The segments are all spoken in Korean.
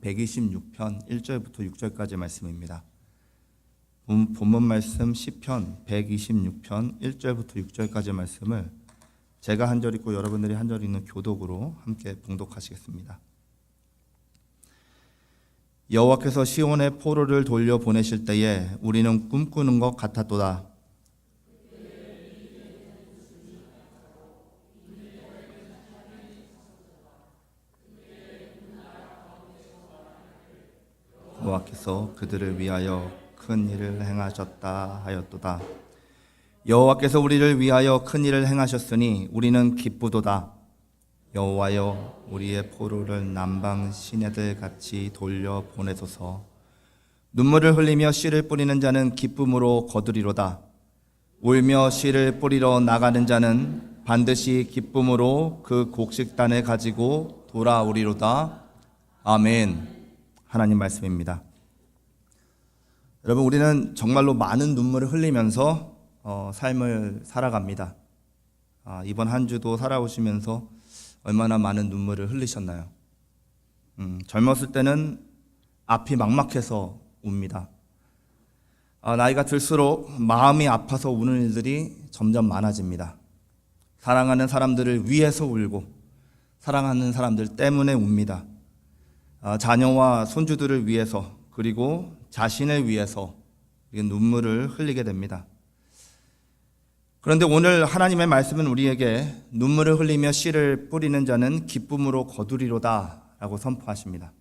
126편 1절부터 6절까지 말씀입니다. 본문 말씀 시편 126편 1절부터 6절까지 말씀을 제가 한 절 읽고 여러분들이 한 절 읽는 교독으로 함께 봉독하시겠습니다. 여호와께서 시온의 포로를 돌려 보내실 때에 우리는 꿈꾸는 것 같았도다. 여호와께서 그들을 위하여 큰 일을 행하셨다 하였도다. 여호와께서 우리를 위하여 큰 일을 행하셨으니 우리는 기쁘도다. 여호와여, 우리의 포로를 남방 시내들 같이 돌려 보내소서. 눈물을 흘리며 씨를 뿌리는 자는 기쁨으로 거두리로다. 울며 씨를 뿌리러 나가는 자는 반드시 기쁨으로 그 곡식단을 가지고 돌아오리로다. 아멘. 하나님 말씀입니다. 여러분, 우리는 정말로 많은 눈물을 흘리면서 삶을 살아갑니다. 이번 한 주도 살아오시면서 얼마나 많은 눈물을 흘리셨나요? 젊었을 때는 앞이 막막해서 웁니다. 나이가 들수록 마음이 아파서 우는 일들이 점점 많아집니다. 사랑하는 사람들을 위해서 울고 사랑하는 사람들 때문에 웁니다. 자녀와 손주들을 위해서, 그리고 자신을 위해서 눈물을 흘리게 됩니다. 그런데 오늘 하나님의 말씀은 우리에게 눈물을 흘리며 씨를 뿌리는 자는 기쁨으로 거두리로다 라고 선포하십니다.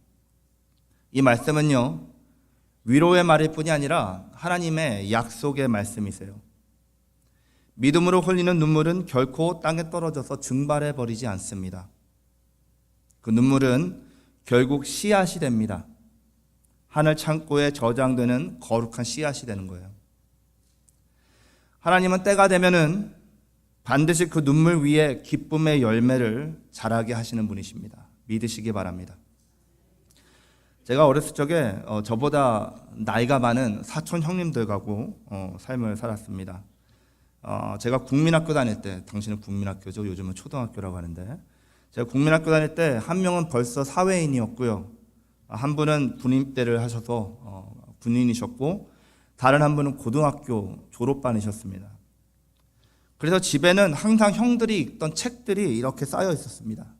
이 말씀은요, 위로의 말일 뿐이 아니라 하나님의 약속의 말씀이세요. 믿음으로 흘리는 눈물은 결코 땅에 떨어져서 증발해버리지 않습니다. 그 눈물은 결국 씨앗이 됩니다. 하늘 창고에 저장되는 거룩한 씨앗이 되는 거예요. 하나님은 때가 되면은 반드시 그 눈물 위에 기쁨의 열매를 자라게 하시는 분이십니다. 믿으시기 바랍니다. 제가 어렸을 적에 저보다 나이가 많은 사촌 형님들하고 삶을 살았습니다. 제가 국민학교 다닐 때, 당신은 국민학교죠, 요즘은 초등학교라고 하는데, 제가 국민학교 다닐 때 한 명은 벌써 사회인이었고요, 한 분은 군입대를 하셔서 군인이셨고, 다른 한 분은 고등학교 졸업반이셨습니다. 그래서 집에는 항상 형들이 읽던 책들이 이렇게 쌓여 있었습니다.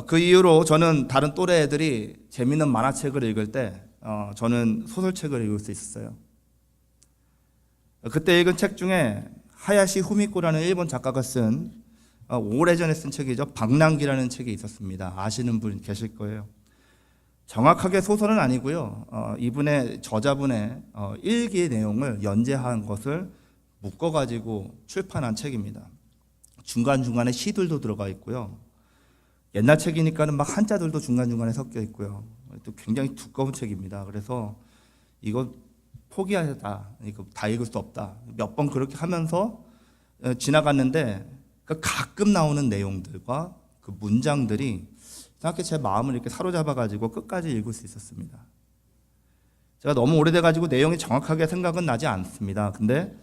그 이후로 저는 다른 또래 애들이 재미있는 만화책을 읽을 때 저는 소설책을 읽을 수 있었어요. 그때 읽은 책 중에 하야시 후미코라는 일본 작가가 쓴 오래전에 쓴 책이죠. 방랑기라는 책이 있었습니다. 아시는 분 계실 거예요. 정확하게 소설은 아니고요, 이분의 저자분의 일기의 내용을 연재한 것을 묶어가지고 출판한 책입니다. 중간중간에 시들도 들어가 있고요, 옛날 책이니까는 막 한자들도 중간중간에 섞여 있고요, 또 굉장히 두꺼운 책입니다. 그래서 이거 포기하다, 이거 다 읽을 수 없다, 몇 번 그렇게 하면서 지나갔는데, 가끔 나오는 내용들과 그 문장들이 이상하게 제 마음을 이렇게 사로잡아가지고 끝까지 읽을 수 있었습니다. 제가 너무 오래돼가지고 내용이 정확하게 생각은 나지 않습니다. 근데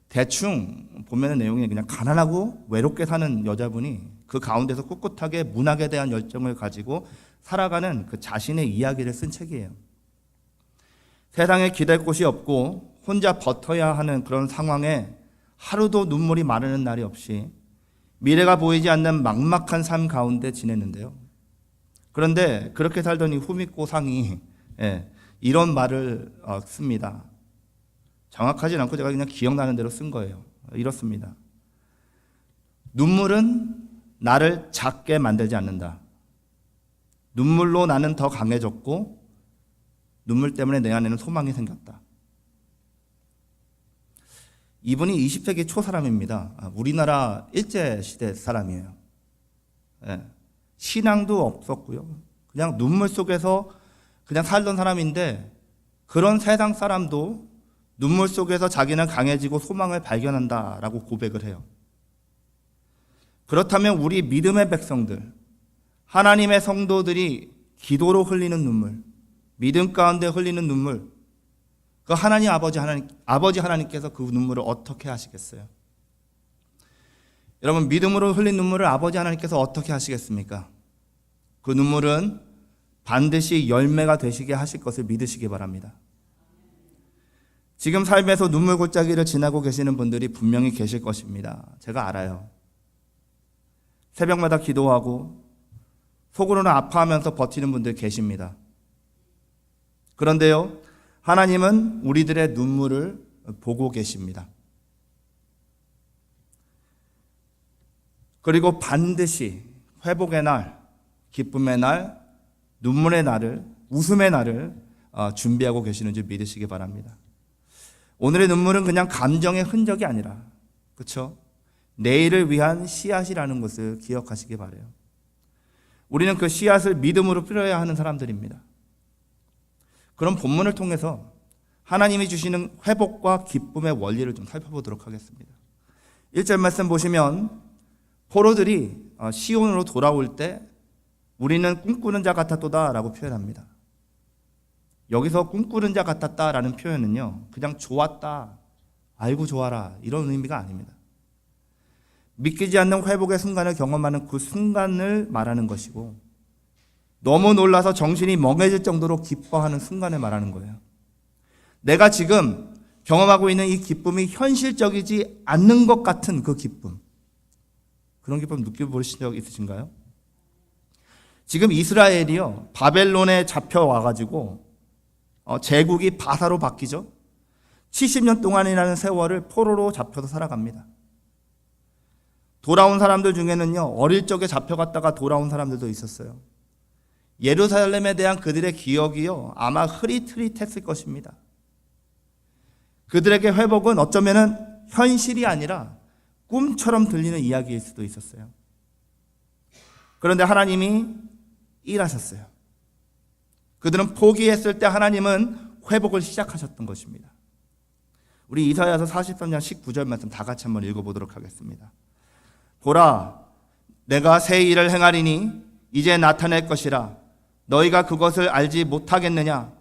대충 보면은 내용이 그냥 가난하고 외롭게 사는 여자분이 그 가운데서 꿋꿋하게 문학에 대한 열정을 가지고 살아가는 그 자신의 이야기를 쓴 책이에요. 세상에 기댈 곳이 없고 혼자 버텨야 하는 그런 상황에 하루도 눈물이 마르는 날이 없이 미래가 보이지 않는 막막한 삶 가운데 지냈는데요. 그런데 그렇게 살던 이 후미코 상이 이런 말을 씁니다. 정확하진 않고 제가 그냥 기억나는 대로 쓴 거예요. 이렇습니다. 눈물은 나를 작게 만들지 않는다. 눈물로 나는 더 강해졌고 눈물 때문에 내 안에는 소망이 생겼다. 이분이 20세기 초 사람입니다. 우리나라 일제시대 사람이에요. 신앙도 없었고요, 그냥 눈물 속에서 그냥 살던 사람인데, 그런 세상 사람도 눈물 속에서 자기는 강해지고 소망을 발견한다라고 고백을 해요. 그렇다면 우리 믿음의 백성들, 하나님의 성도들이 기도로 흘리는 눈물, 믿음 가운데 흘리는 눈물, 그 하나님 아버지 하나님께서 그 눈물을 어떻게 하시겠어요? 여러분, 믿음으로 흘린 눈물을 아버지 하나님께서 어떻게 하시겠습니까? 그 눈물은 반드시 열매가 되시게 하실 것을 믿으시기 바랍니다. 지금 삶에서 눈물 골짜기를 지나고 계시는 분들이 분명히 계실 것입니다. 제가 알아요. 새벽마다 기도하고 속으로는 아파하면서 버티는 분들 계십니다. 그런데요, 하나님은 우리들의 눈물을 보고 계십니다. 그리고 반드시 회복의 날, 기쁨의 날, 눈물의 날을, 웃음의 날을 준비하고 계시는 줄 믿으시기 바랍니다. 오늘의 눈물은 그냥 감정의 흔적이 아니라, 그렇죠? 내일을 위한 씨앗이라는 것을 기억하시기 바라요. 우리는 그 씨앗을 믿음으로 뿌려야 하는 사람들입니다. 그럼 본문을 통해서 하나님이 주시는 회복과 기쁨의 원리를 좀 살펴보도록 하겠습니다. 1절 말씀 보시면 포로들이 시온으로 돌아올 때 우리는 꿈꾸는 자 같았도다 라고 표현합니다. 여기서 꿈꾸는 자 같았다라는 표현은요, 그냥 좋았다, 알고 좋아라 이런 의미가 아닙니다. 믿기지 않는 회복의 순간을 경험하는 그 순간을 말하는 것이고, 너무 놀라서 정신이 멍해질 정도로 기뻐하는 순간을 말하는 거예요. 내가 지금 경험하고 있는 이 기쁨이 현실적이지 않는 것 같은 그 기쁨, 그런 기쁨 느껴보신 적 있으신가요? 지금 이스라엘이요, 바벨론에 잡혀와가지고 제국이 바사로 바뀌죠. 70년 동안이라는 세월을 포로로 잡혀서 살아갑니다. 돌아온 사람들 중에는요, 어릴 적에 잡혀갔다가 돌아온 사람들도 있었어요. 예루살렘에 대한 그들의 기억이요, 아마 흐릿흐릿했을 것입니다. 그들에게 회복은 어쩌면은 현실이 아니라 꿈처럼 들리는 이야기일 수도 있었어요. 그런데 하나님이 일하셨어요. 그들은 포기했을 때 하나님은 회복을 시작하셨던 것입니다. 우리 이사야서 43장 19절 말씀 다 같이 한번 읽어보도록 하겠습니다. 보라, 내가 새 일을 행하리니 이제 나타낼 것이라. 너희가 그것을 알지 못하겠느냐?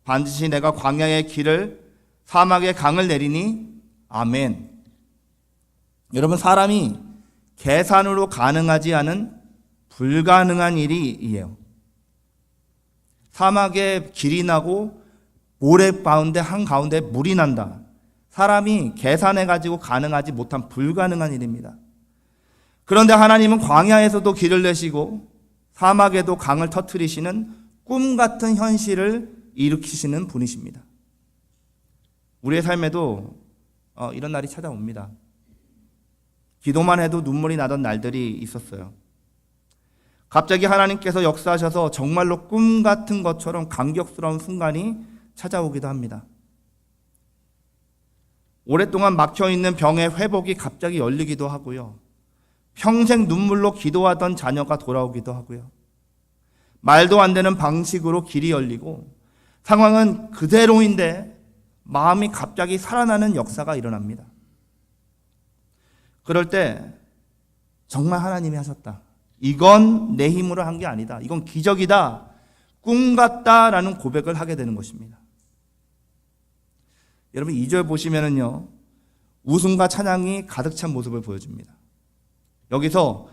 반드시 내가 광야의 길을, 사막의 강을 내리니. 아멘. 여러분, 사람이 계산으로 가능하지 않은 불가능한 일이에요. 사막에 길이 나고 모래 가운데 한가운데 물이 난다. 사람이 계산해가지고 가능하지 못한 불가능한 일입니다. 그런데 하나님은 광야에서도 길을 내시고 사막에도 강을 터뜨리시는 꿈 같은 현실을 일으키시는 분이십니다. 우리의 삶에도 이런 날이 찾아옵니다. 기도만 해도 눈물이 나던 날들이 있었어요. 갑자기 하나님께서 역사하셔서 정말로 꿈 같은 것처럼 감격스러운 순간이 찾아오기도 합니다. 오랫동안 막혀있는 병의 회복이 갑자기 열리기도 하고요. 평생 눈물로 기도하던 자녀가 돌아오기도 하고요. 말도 안 되는 방식으로 길이 열리고 상황은 그대로인데 마음이 갑자기 살아나는 역사가 일어납니다. 그럴 때 정말 하나님이 하셨다. 이건 내 힘으로 한 게 아니다. 이건 기적이다. 꿈 같다라는 고백을 하게 되는 것입니다. 여러분 2절 보시면은요, 웃음과 찬양이 가득 찬 모습을 보여줍니다. 여기서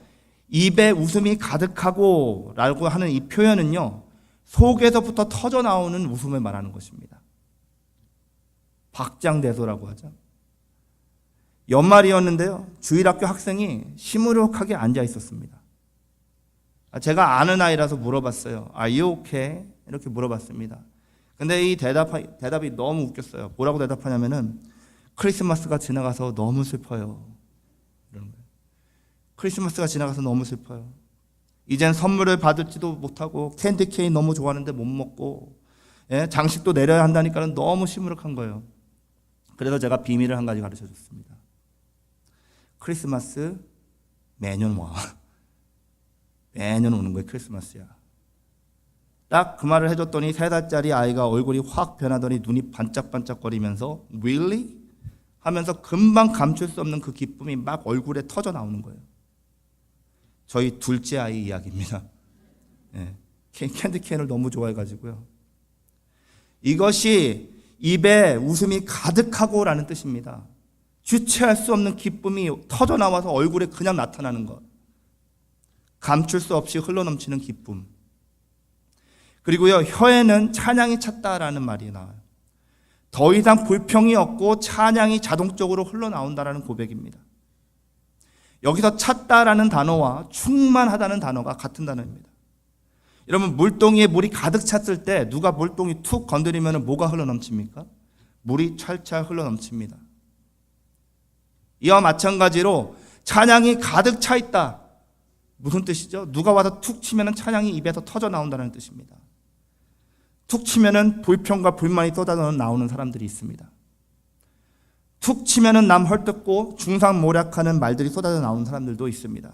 입에 웃음이 가득하고 라고 하는 이 표현은요, 속에서부터 터져 나오는 웃음을 말하는 것입니다. 박장대소라고 하죠. 연말이었는데요, 주일학교 학생이 시무룩하게 앉아 있었습니다. 제가 아는 아이라서 물어봤어요. Are you okay? 이렇게 물어봤습니다. 근데 이 대답이 너무 웃겼어요. 뭐라고 대답하냐면은 크리스마스가 지나가서 너무 슬퍼요. 이런 거예요. 크리스마스가 지나가서 너무 슬퍼요. 이젠 선물을 받을지도 못하고 캔디 케이크 너무 좋아하는데 못 먹고, 장식도 내려야 한다니까 너무 시무룩한 거예요. 그래서 제가 비밀을 한 가지 가르쳐 줬습니다. 크리스마스 매년 와. 매년 오는 거예요. 크리스마스야. 딱 그 말을 해줬더니 3달짜리 아이가 얼굴이 확 변하더니 눈이 반짝반짝거리면서 Really? 하면서 금방 감출 수 없는 그 기쁨이 막 얼굴에 터져 나오는 거예요. 저희 둘째 아이 이야기입니다. 캔디캔을 너무 좋아해가지고요. 이것이 입에 웃음이 가득하고 라는 뜻입니다. 주체할 수 없는 기쁨이 터져 나와서 얼굴에 그냥 나타나는 것. 감출 수 없이 흘러넘치는 기쁨. 그리고요, 혀에는 찬양이 찼다라는 말이 나와요. 더 이상 불평이 없고 찬양이 자동적으로 흘러나온다라는 고백입니다. 여기서 찼다라는 단어와 충만하다는 단어가 같은 단어입니다. 여러분, 물동이에 물이 가득 찼을 때 누가 물동이 툭 건드리면 뭐가 흘러넘칩니까? 물이 찰찰 흘러넘칩니다. 이와 마찬가지로 찬양이 가득 차 있다. 무슨 뜻이죠? 누가 와서 툭 치면 찬양이 입에서 터져 나온다는 뜻입니다. 툭 치면 불평과 불만이 쏟아져 나오는 사람들이 있습니다. 툭 치면 남 헐뜯고 중상모략하는 말들이 쏟아져 나오는 사람들도 있습니다.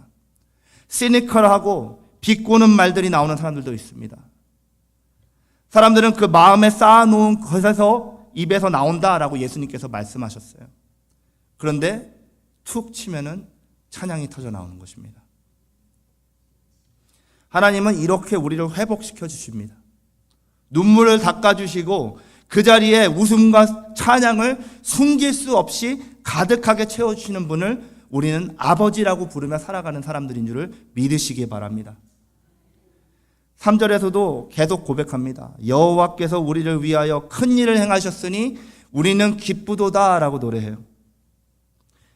시니컬하고 비꼬는 말들이 나오는 사람들도 있습니다. 사람들은 그 마음에 쌓아놓은 것에서 입에서 나온다라고 예수님께서 말씀하셨어요. 그런데 툭 치면은 찬양이 터져 나오는 것입니다. 하나님은 이렇게 우리를 회복시켜 주십니다. 눈물을 닦아주시고 그 자리에 웃음과 찬양을 숨길 수 없이 가득하게 채워주시는 분을 우리는 아버지라고 부르며 살아가는 사람들인 줄을 믿으시기 바랍니다. 3절에서도 계속 고백합니다. 여호와께서 우리를 위하여 큰 일을 행하셨으니 우리는 기쁘도다라고 노래해요.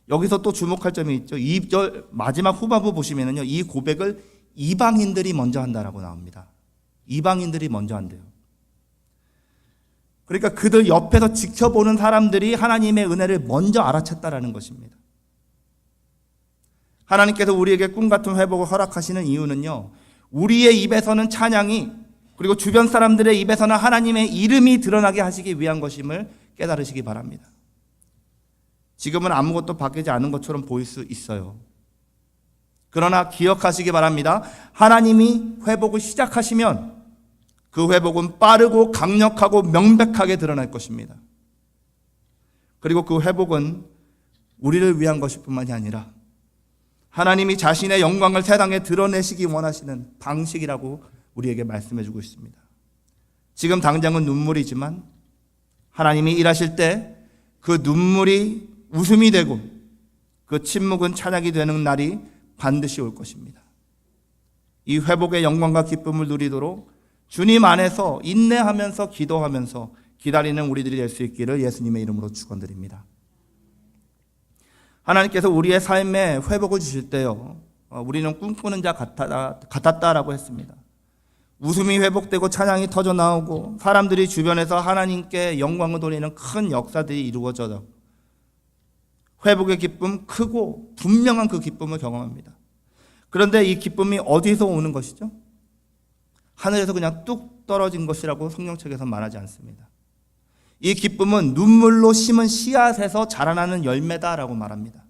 여기서 또 주목할 점이 있죠. 2절 마지막 후반부 보시면요, 이 고백을 이방인들이 먼저 한다라고 나옵니다. 이방인들이 먼저 한대요. 그러니까 그들 옆에서 지켜보는 사람들이 하나님의 은혜를 먼저 알아챘다라는 것입니다. 하나님께서 우리에게 꿈같은 회복을 허락하시는 이유는요, 우리의 입에서는 찬양이, 그리고 주변 사람들의 입에서는 하나님의 이름이 드러나게 하시기 위한 것임을 깨달으시기 바랍니다. 지금은 아무것도 바뀌지 않은 것처럼 보일 수 있어요. 그러나 기억하시기 바랍니다. 하나님이 회복을 시작하시면 그 회복은 빠르고 강력하고 명백하게 드러날 것입니다. 그리고 그 회복은 우리를 위한 것일 뿐만이 아니라 하나님이 자신의 영광을 세상에 드러내시기 원하시는 방식이라고 우리에게 말씀해 주고 있습니다. 지금 당장은 눈물이지만 하나님이 일하실 때 그 눈물이 웃음이 되고 그 침묵은 찬양이 되는 날이 반드시 올 것입니다. 이 회복의 영광과 기쁨을 누리도록 주님 안에서 인내하면서 기도하면서 기다리는 우리들이 될 수 있기를 예수님의 이름으로 축원드립니다. 하나님께서 우리의 삶에 회복을 주실 때요, 우리는 꿈꾸는 자 같았다라고 했습니다. 웃음이 회복되고 찬양이 터져 나오고 사람들이 주변에서 하나님께 영광을 돌리는 큰 역사들이 이루어져요. 회복의 기쁨, 크고 분명한 그 기쁨을 경험합니다. 그런데 이 기쁨이 어디서 오는 것이죠? 하늘에서 그냥 뚝 떨어진 것이라고 성경책에서 말하지 않습니다. 이 기쁨은 눈물로 심은 씨앗에서 자라나는 열매다라고 말합니다.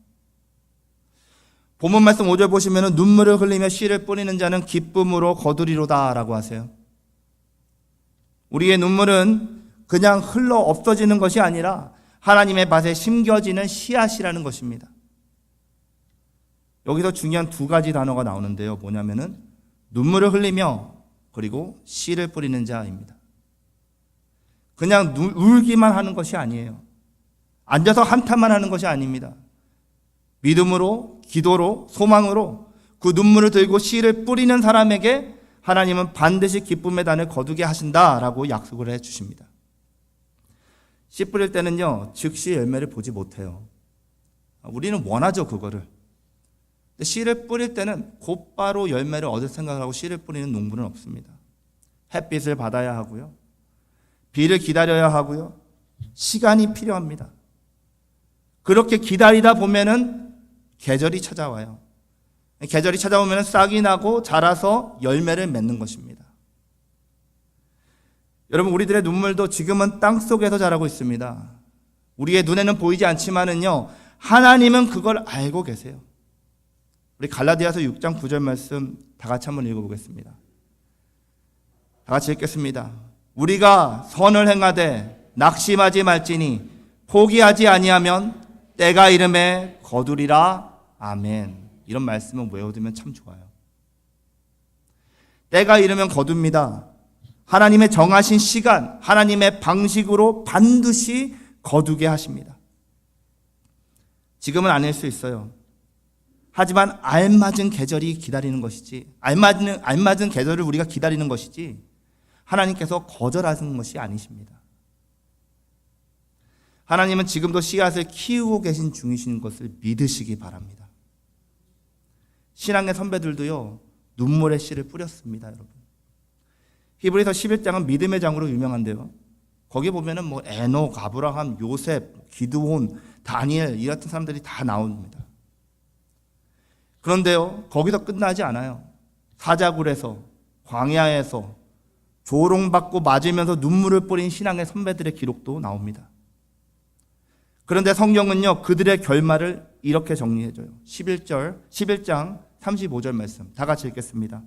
본문 말씀 5절 보시면 눈물을 흘리며 씨를 뿌리는 자는 기쁨으로 거두리로다라고 하세요. 우리의 눈물은 그냥 흘러 없어지는 것이 아니라 하나님의 밭에 심겨지는 씨앗이라는 것입니다. 여기서 중요한 두 가지 단어가 나오는데요. 뭐냐면은 눈물을 흘리며 그리고 씨를 뿌리는 자입니다. 그냥 울기만 하는 것이 아니에요. 앉아서 한탄만 하는 것이 아닙니다. 믿음으로, 기도로, 소망으로 그 눈물을 들고 씨를 뿌리는 사람에게 하나님은 반드시 기쁨의 단을 거두게 하신다라고 약속을 해 주십니다. 씨 뿌릴 때는요, 즉시 열매를 보지 못해요. 우리는 원하죠, 그거를. 근데 씨를 뿌릴 때는 곧바로 열매를 얻을 생각을 하고 씨를 뿌리는 농부는 없습니다. 햇빛을 받아야 하고요. 비를 기다려야 하고요. 시간이 필요합니다. 그렇게 기다리다 보면은 계절이 찾아와요. 계절이 찾아오면 싹이 나고 자라서 열매를 맺는 것입니다. 여러분, 우리들의 눈물도 지금은 땅 속에서 자라고 있습니다. 우리의 눈에는 보이지 않지만은요, 하나님은 그걸 알고 계세요. 우리 갈라디아서 6장 9절 말씀 다 같이 한번 읽어보겠습니다. 다 같이 읽겠습니다. 우리가 선을 행하되 낙심하지 말지니 포기하지 아니하면 때가 이름에 거두리라. 아멘. 이런 말씀을 외워두면 참 좋아요. 때가 이르면 거둡니다. 하나님의 정하신 시간, 하나님의 방식으로 반드시 거두게 하십니다. 지금은 아닐 수 있어요. 하지만 알맞은 계절이 기다리는 것이지, 알맞은 계절을 우리가 기다리는 것이지, 하나님께서 거절하시는 것이 아니십니다. 하나님은 지금도 씨앗을 키우고 계신 중이신 것을 믿으시기 바랍니다. 신앙의 선배들도요, 눈물의 씨를 뿌렸습니다, 여러분. 히브리서 11장은 믿음의 장으로 유명한데요. 거기 보면은 뭐 에녹, 아브라함, 요셉, 기드온, 다니엘 이 같은 사람들이 다 나옵니다. 그런데요, 거기서 끝나지 않아요. 사자굴에서, 광야에서 조롱받고 맞으면서 눈물을 뿌린 신앙의 선배들의 기록도 나옵니다. 그런데 성경은요, 그들의 결말을 이렇게 정리해줘요. 11장 35절 말씀 다 같이 읽겠습니다.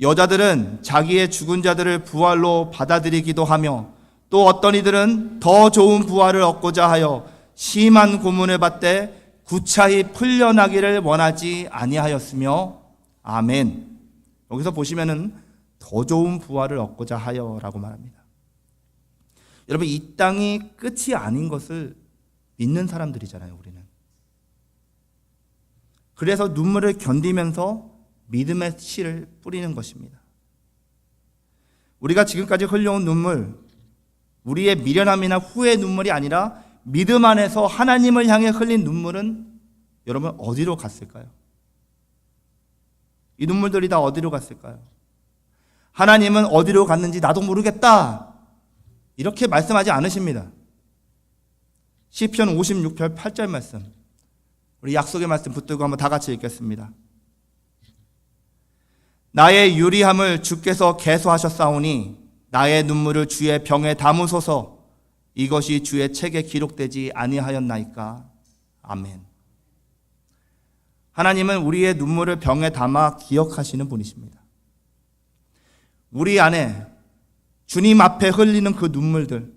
여자들은 자기의 죽은 자들을 부활로 받아들이기도 하며 또 어떤 이들은 더 좋은 부활을 얻고자 하여 심한 고문을 받되 구차히 풀려나기를 원하지 아니하였으며 아멘. 여기서 보시면은 더 좋은 부활을 얻고자 하여라고 말합니다. 여러분, 이 땅이 끝이 아닌 것을 믿는 사람들이잖아요, 우리는. 그래서 눈물을 견디면서 믿음의 씨를 뿌리는 것입니다. 우리가 지금까지 흘려온 눈물, 우리의 미련함이나 후회의 눈물이 아니라 믿음 안에서 하나님을 향해 흘린 눈물은 여러분 어디로 갔을까요? 이 눈물들이 다 어디로 갔을까요? 하나님은 어디로 갔는지 나도 모르겠다, 이렇게 말씀하지 않으십니다. 시편 56편 8절 말씀, 우리 약속의 말씀 붙들고 한번 다 같이 읽겠습니다. 나의 유리함을 주께서 계수하셨사오니 나의 눈물을 주의 병에 담으소서. 이것이 주의 책에 기록되지 아니하였나이까. 아멘. 하나님은 우리의 눈물을 병에 담아 기억하시는 분이십니다. 우리 안에 주님 앞에 흘리는 그 눈물들,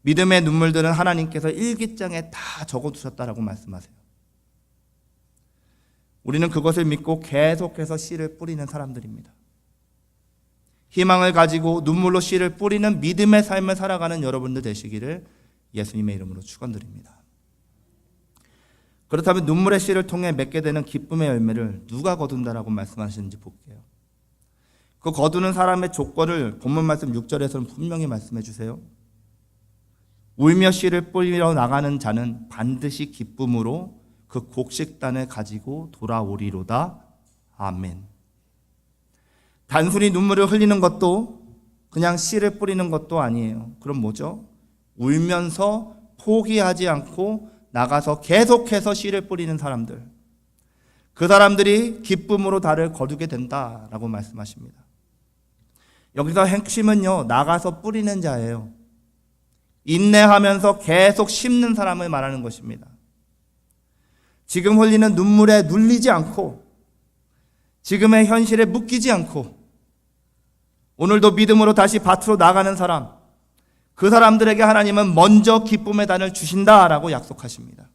믿음의 눈물들은 하나님께서 일기장에 다 적어두셨다라고 말씀하세요. 우리는 그것을 믿고 계속해서 씨를 뿌리는 사람들입니다. 희망을 가지고 눈물로 씨를 뿌리는 믿음의 삶을 살아가는 여러분들 되시기를 예수님의 이름으로 축원드립니다. 그렇다면 눈물의 씨를 통해 맺게 되는 기쁨의 열매를 누가 거둔다라고 말씀하시는지 볼게요. 그 거두는 사람의 조건을 본문 말씀 6절에서는 분명히 말씀해 주세요. 울며 씨를 뿌리러 나가는 자는 반드시 기쁨으로 그 곡식단을 가지고 돌아오리로다. 아멘. 단순히 눈물을 흘리는 것도 그냥 씨를 뿌리는 것도 아니에요. 그럼 뭐죠? 울면서 포기하지 않고 나가서 계속해서 씨를 뿌리는 사람들, 그 사람들이 기쁨으로 달을 거두게 된다라고 말씀하십니다. 여기서 핵심은요, 나가서 뿌리는 자예요. 인내하면서 계속 심는 사람을 말하는 것입니다. 지금 흘리는 눈물에 눌리지 않고 지금의 현실에 묶이지 않고 오늘도 믿음으로 다시 밭으로 나가는 사람, 그 사람들에게 하나님은 먼저 기쁨의 단을 주신다라고 약속하십니다.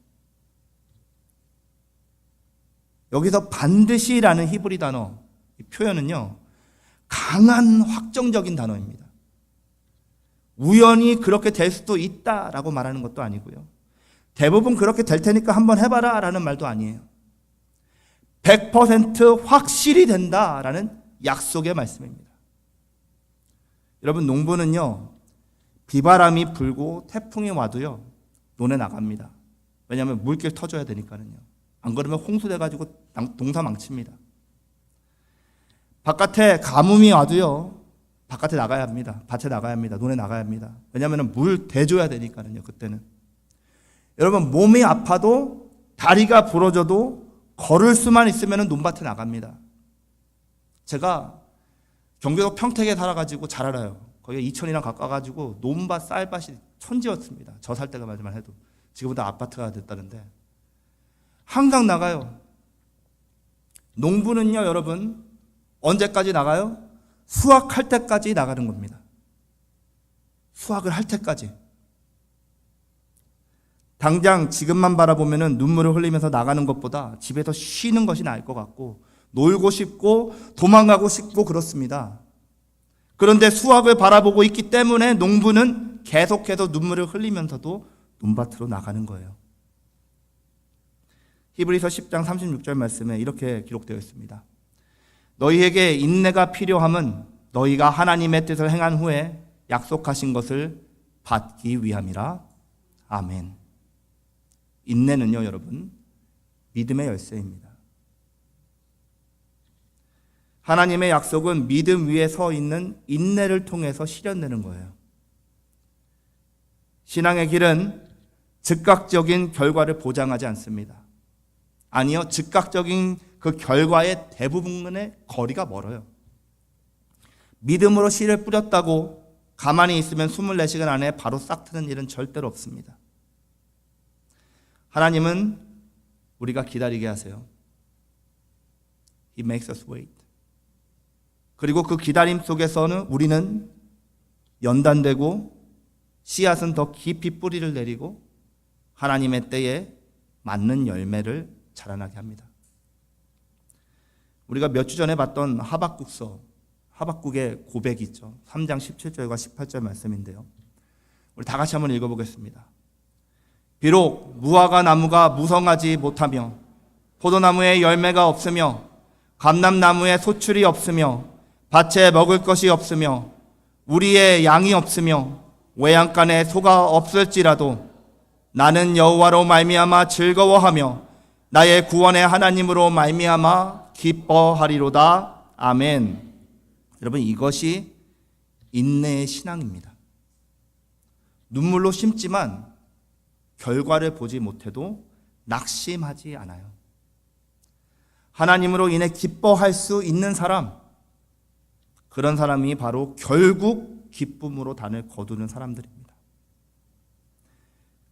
여기서 반드시라는 히브리 단어, 이 표현은요, 강한 확정적인 단어입니다. 우연히 그렇게 될 수도 있다라고 말하는 것도 아니고요, 대부분 그렇게 될 테니까 한번 해봐라 라는 말도 아니에요. 100% 확실히 된다라는 약속의 말씀입니다. 여러분, 농부는요, 비바람이 불고 태풍이 와도요, 논에 나갑니다. 왜냐하면 물길 터줘야 되니까요. 안 그러면 홍수돼가지고 농사 망칩니다. 바깥에 가뭄이 와도요, 바깥에 나가야 합니다. 밭에 나가야 합니다. 논에 나가야 합니다. 왜냐하면 물 대줘야 되니까요. 그때는. 여러분, 몸이 아파도 다리가 부러져도 걸을 수만 있으면 논밭에 나갑니다. 제가 경기도 평택에 살아가지고 잘 알아요. 거기가 이천이랑 가까워가지고 논밭, 쌀밭이 천지였습니다. 저 살 때가 말만 해도. 지금보다 아파트가 됐다는데 항상 나가요. 농부는요, 여러분, 언제까지 나가요? 수확할 때까지 나가는 겁니다. 수확을 할 때까지. 당장 지금만 바라보면 눈물을 흘리면서 나가는 것보다 집에서 쉬는 것이 나을 것 같고, 놀고 싶고 도망가고 싶고 그렇습니다. 그런데 수확을 바라보고 있기 때문에 농부는 계속해서 눈물을 흘리면서도 논밭으로 나가는 거예요. 히브리서 10장 36절 말씀에 이렇게 기록되어 있습니다. 너희에게 인내가 필요함은 너희가 하나님의 뜻을 행한 후에 약속하신 것을 받기 위함이라. 아멘. 인내는요, 여러분, 믿음의 열쇠입니다. 하나님의 약속은 믿음 위에 서 있는 인내를 통해서 실현되는 거예요. 신앙의 길은 즉각적인 결과를 보장하지 않습니다. 아니요, 즉각적인 그 결과의 대부분의 거리가 멀어요. 믿음으로 씨를 뿌렸다고 가만히 있으면 24시간 안에 바로 싹 트는 일은 절대로 없습니다. 하나님은 우리가 기다리게 하세요. He makes us wait. 그리고 그 기다림 속에서는 우리는 연단되고 씨앗은 더 깊이 뿌리를 내리고 하나님의 때에 맞는 열매를 자라나게 합니다. 우리가 몇 주 전에 봤던 하박국서, 하박국의 고백이 있죠. 3장 17절과 18절 말씀인데요. 우리 다 같이 한번 읽어보겠습니다. 비록 무화과 나무가 무성하지 못하며 포도나무에 열매가 없으며 감람나무에 소출이 없으며 밭에 먹을 것이 없으며 우리의 양이 없으며 외양간에 소가 없을지라도 나는 여호와로 말미암아 즐거워하며 나의 구원의 하나님으로 말미암아 기뻐하리로다. 아멘. 여러분, 이것이 인내의 신앙입니다. 눈물로 심지만 결과를 보지 못해도 낙심하지 않아요. 하나님으로 인해 기뻐할 수 있는 사람, 그런 사람이 바로 결국 기쁨으로 단을 거두는 사람들입니다.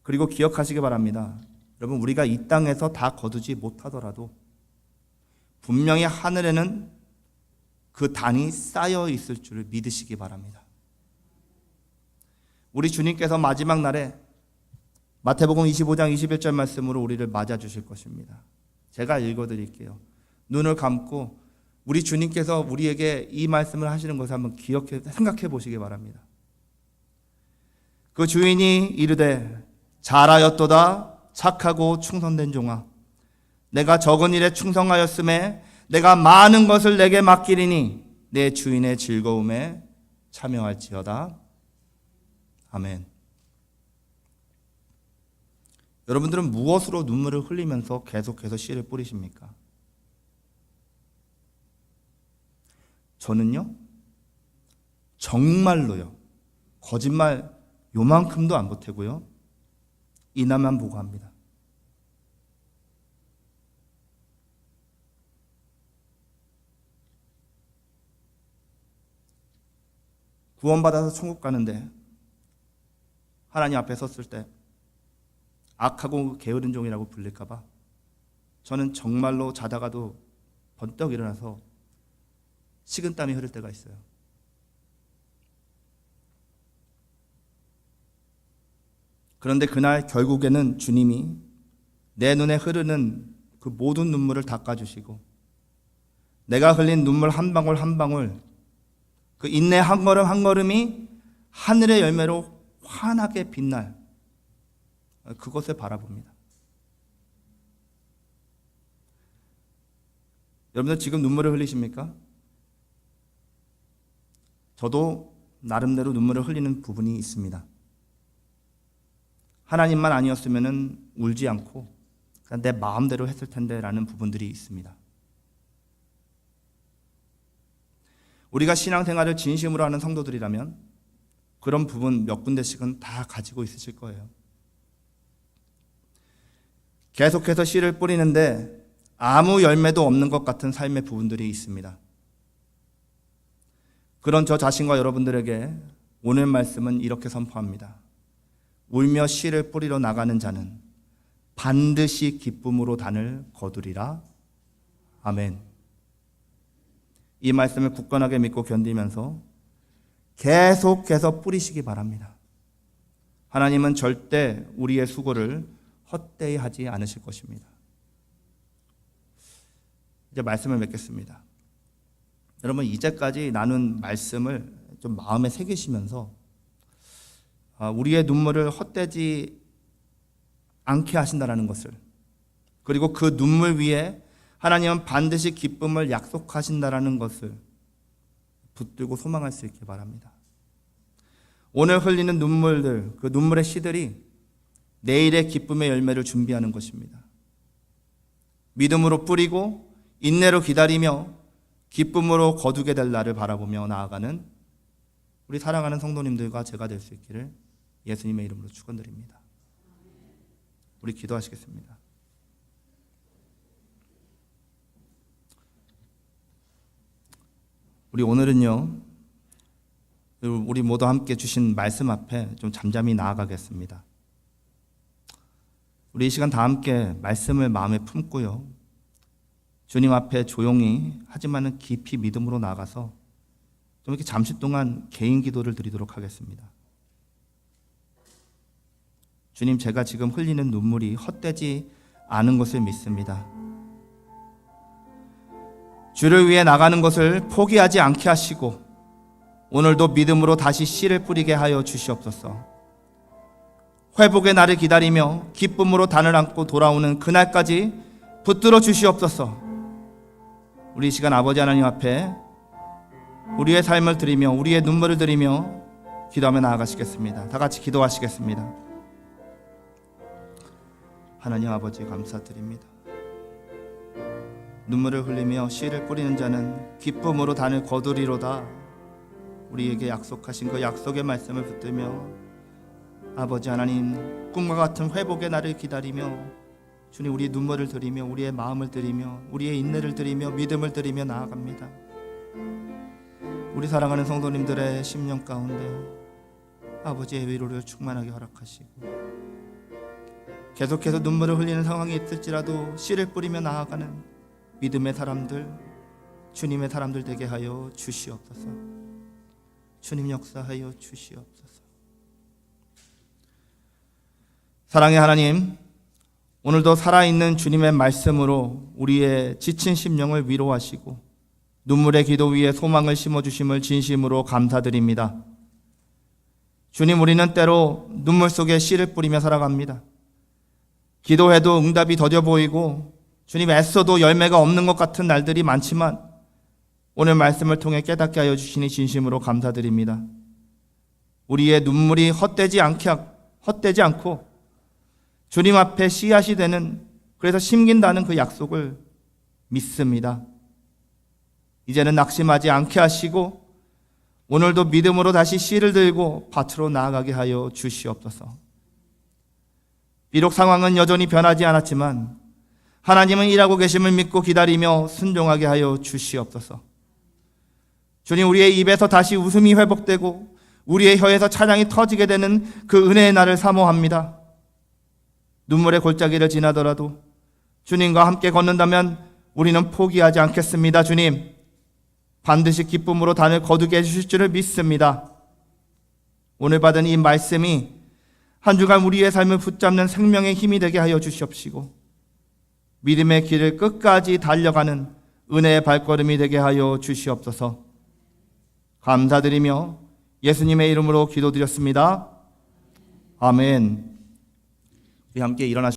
그리고 기억하시기 바랍니다. 여러분, 우리가 이 땅에서 다 거두지 못하더라도 분명히 하늘에는 그 단이 쌓여 있을 줄을 믿으시기 바랍니다. 우리 주님께서 마지막 날에 마태복음 25장 21절 말씀으로 우리를 맞아주실 것입니다. 제가 읽어드릴게요. 눈을 감고 우리 주님께서 우리에게 이 말씀을 하시는 것을 한번 생각해 보시기 바랍니다. 그 주인이 이르되 잘하였도다 착하고 충성된 종아, 내가 적은 일에 충성하였음에 내가 많은 것을 내게 맡기리니 내 주인의 즐거움에 참여할지어다. 아멘. 여러분들은 무엇으로 눈물을 흘리면서 계속해서 씨를 뿌리십니까? 저는요, 정말로요, 거짓말 요만큼도 안 보태고요, 이나만 보고 합니다. 구원받아서 천국 가는데 하나님 앞에 섰을 때 악하고 게으른 종이라고 불릴까봐 저는 정말로 자다가도 번떡 일어나서 식은땀이 흐를 때가 있어요. 그런데 그날 결국에는 주님이 내 눈에 흐르는 그 모든 눈물을 닦아주시고 내가 흘린 눈물 한 방울 한 방울, 그 인내 한 걸음 한 걸음이 하늘의 열매로 환하게 빛날 그것을 바라봅니다. 여러분들 지금 눈물을 흘리십니까? 저도 나름대로 눈물을 흘리는 부분이 있습니다. 하나님만 아니었으면 울지 않고 그냥 내 마음대로 했을 텐데 라는 부분들이 있습니다. 우리가 신앙생활을 진심으로 하는 성도들이라면 그런 부분 몇 군데씩은 다 가지고 있으실 거예요. 계속해서 씨를 뿌리는데 아무 열매도 없는 것 같은 삶의 부분들이 있습니다. 그런 저 자신과 여러분들에게 오늘 말씀은 이렇게 선포합니다. 울며 씨를 뿌리러 나가는 자는 반드시 기쁨으로 단을 거두리라. 아멘. 이 말씀을 굳건하게 믿고 견디면서 계속해서 뿌리시기 바랍니다. 하나님은 절대 우리의 수고를 헛되이 하지 않으실 것입니다. 이제 말씀을 맺겠습니다. 여러분, 이제까지 나눈 말씀을 좀 마음에 새기시면서 우리의 눈물을 헛되지 않게 하신다는 것을, 그리고 그 눈물 위에 하나님은 반드시 기쁨을 약속하신다는 것을 붙들고 소망할 수 있길 바랍니다. 오늘 흘리는 눈물들, 그 눈물의 씨들이 내일의 기쁨의 열매를 준비하는 것입니다. 믿음으로 뿌리고 인내로 기다리며 기쁨으로 거두게 될 날을 바라보며 나아가는 우리 사랑하는 성도님들과 제가 될 수 있기를 예수님의 이름으로 축원드립니다. 우리 기도하시겠습니다. 우리 오늘은요, 우리 모두 함께 주신 말씀 앞에 좀 잠잠히 나아가겠습니다. 우리 이 시간 다 함께 말씀을 마음에 품고요, 주님 앞에 조용히 하지만은 깊이 믿음으로 나가서 좀 이렇게 잠시 동안 개인 기도를 드리도록 하겠습니다. 주님, 제가 지금 흘리는 눈물이 헛되지 않은 것을 믿습니다. 주를 위해 나가는 것을 포기하지 않게 하시고 오늘도 믿음으로 다시 씨를 뿌리게 하여 주시옵소서. 회복의 날을 기다리며 기쁨으로 단을 안고 돌아오는 그날까지 붙들어 주시옵소서. 우리 이 시간 아버지 하나님 앞에 우리의 삶을 드리며 우리의 눈물을 드리며 기도하며 나아가시겠습니다. 다 같이 기도하시겠습니다. 하나님 아버지, 감사드립니다. 눈물을 흘리며 씨를 뿌리는 자는 기쁨으로 단을 거두리로다. 우리에게 약속하신 그 약속의 말씀을 붙들며 아버지 하나님, 꿈과 같은 회복의 날을 기다리며 주님, 우리의 눈물을 드리며 우리의 마음을 드리며 우리의 인내를 드리며 믿음을 드리며 나아갑니다. 우리 사랑하는 성도님들의 심령 가운데 아버지의 위로를 충만하게 허락하시고 계속해서 눈물을 흘리는 상황이 있을지라도 씨를 뿌리며 나아가는 믿음의 사람들, 주님의 사람들 되게 하여 주시옵소서. 주님 역사하여 주시옵소서. 사랑의 하나님, 오늘도 살아있는 주님의 말씀으로 우리의 지친 심령을 위로하시고 눈물의 기도 위에 소망을 심어주심을 진심으로 감사드립니다. 주님, 우리는 때로 눈물 속에 씨를 뿌리며 살아갑니다. 기도해도 응답이 더뎌 보이고 주님, 애써도 열매가 없는 것 같은 날들이 많지만 오늘 말씀을 통해 깨닫게 하여 주시니 진심으로 감사드립니다. 우리의 눈물이 헛되지 않고 주님 앞에 씨앗이 되는, 그래서 심긴다는 그 약속을 믿습니다. 이제는 낙심하지 않게 하시고 오늘도 믿음으로 다시 씨를 들고 밭으로 나아가게 하여 주시옵소서. 비록 상황은 여전히 변하지 않았지만 하나님은 일하고 계심을 믿고 기다리며 순종하게 하여 주시옵소서. 주님, 우리의 입에서 다시 웃음이 회복되고 우리의 혀에서 찬양이 터지게 되는 그 은혜의 날을 사모합니다. 눈물의 골짜기를 지나더라도 주님과 함께 걷는다면 우리는 포기하지 않겠습니다. 주님, 반드시 기쁨으로 단을 거두게 해주실 줄을 믿습니다. 오늘 받은 이 말씀이 한 주간 우리의 삶을 붙잡는 생명의 힘이 되게 하여 주시옵시고 믿음의 길을 끝까지 달려가는 은혜의 발걸음이 되게 하여 주시옵소서. 감사드리며 예수님의 이름으로 기도드렸습니다. 아멘. 우리 함께 일어나시겠습니다.